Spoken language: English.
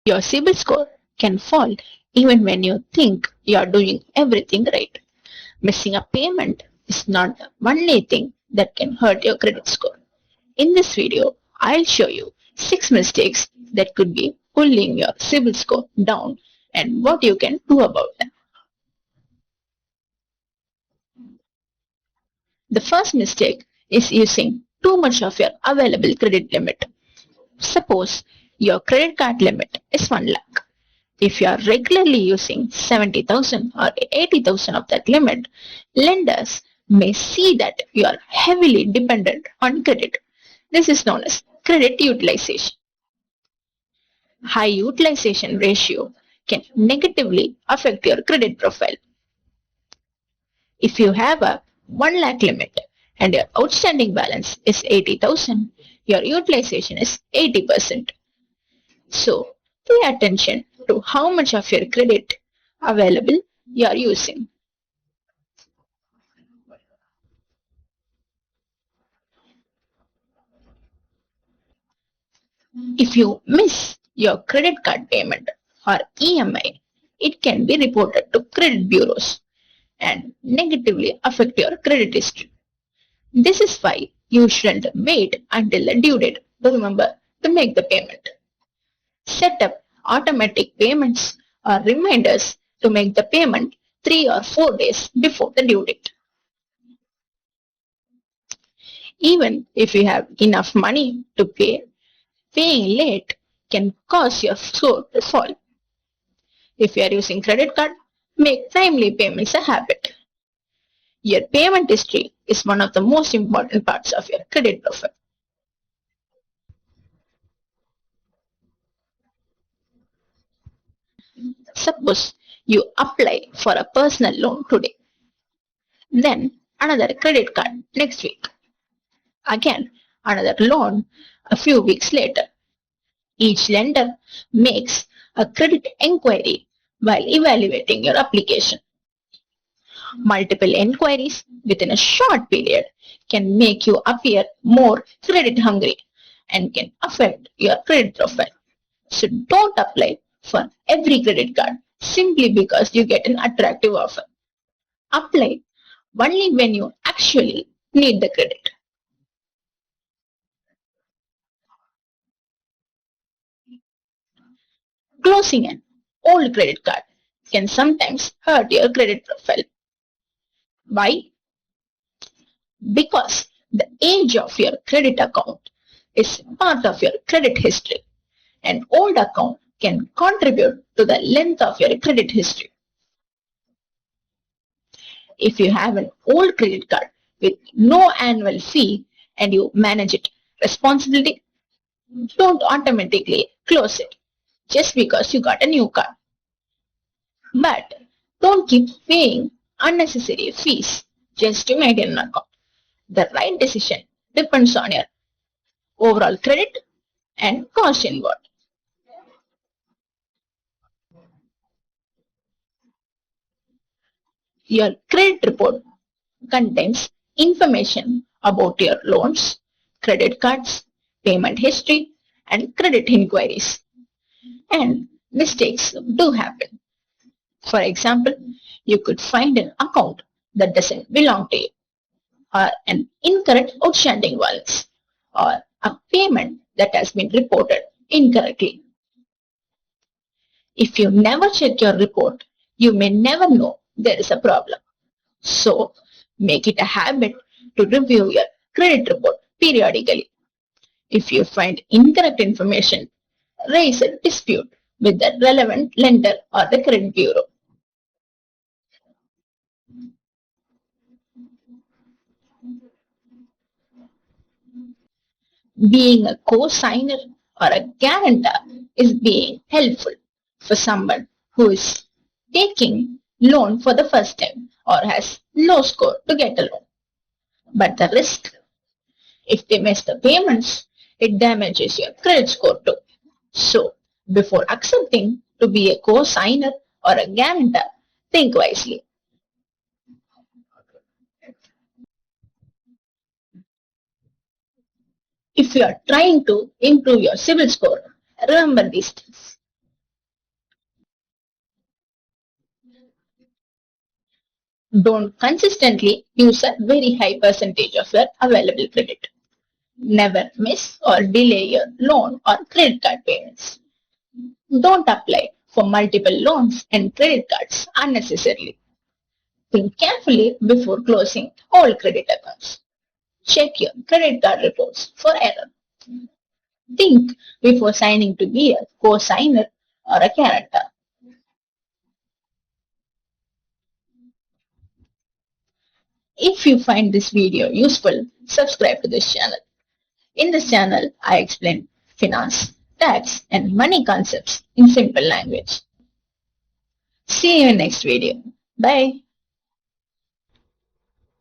Your CIBIL score can fall even when you think you are doing everything right. Missing a payment is not the only thing that can hurt your credit score. In this video, I'll show you 6 mistakes that could be pulling your CIBIL score down and what you can do about them. The first mistake is using too much of your available credit limit. Suppose your credit card limit is 1 lakh. If you are regularly using 70,000 or 80,000 of that limit, lenders may see that you are heavily dependent on credit. This is known as credit utilization. High utilization ratio can negatively affect your credit profile. If you have a 1 lakh limit and your outstanding balance is 80,000, your utilization is 80%. So, pay attention to how much of your credit available you are using. If you miss your credit card payment or EMI, it can be reported to credit bureaus and negatively affect your credit history. This is why you shouldn't wait until the due date to remember to make the payment. Set up automatic payments or reminders to make the payment 3 or 4 days before the due date. Even if you have enough money to pay, paying late can cause your score to fall. If you are using credit card, make timely payments a habit. Your payment history is one of the most important parts of your credit profile. Suppose you apply for a personal loan today, then another credit card next week, again another loan a few weeks later. Each lender makes a credit enquiry while evaluating your application. Multiple enquiries within a short period can make you appear more credit hungry and can affect your credit profile. So don't apply for every credit card simply because you get an attractive offer. Apply only when you actually need the credit. Closing an old credit card can sometimes hurt your credit profile. Why? Because the age of your credit account is part of your credit history, and old account can contribute to the length of your credit history. If you have an old credit card with no annual fee and you manage it responsibly, don't automatically close it just because you got a new card. But don't keep paying unnecessary fees just to maintain an account. The right decision depends on your overall credit and cost involved. Your credit report contains information about your loans, credit cards, payment history, and credit inquiries. And mistakes do happen. For example, you could find an account that doesn't belong to you, or an incorrect outstanding balance, or a payment that has been reported incorrectly. If you never check your report, you may never know there is a problem. So, make it a habit to review your credit report periodically. If you find incorrect information, raise a dispute with the relevant lender or the credit bureau. Being a co-signer or a guarantor is being helpful for someone who is taking loan for the first time or has low score to get a loan. But the risk, if they miss the payments, it damages your credit score too. So, before accepting to be a co-signer or a guarantor, think wisely. If you are trying to improve your CIBIL score, remember these things. Don't consistently use a very high percentage of your available credit. Never miss or delay your loan or credit card payments. Don't apply for multiple loans and credit cards unnecessarily. Think carefully before closing all credit accounts. Check your credit card reports for error. Think before signing to be a co-signer or a guarantor. If you find this video useful, subscribe to this channel. In this channel, I explain finance, tax, and money concepts in simple language. See you in next video. Bye.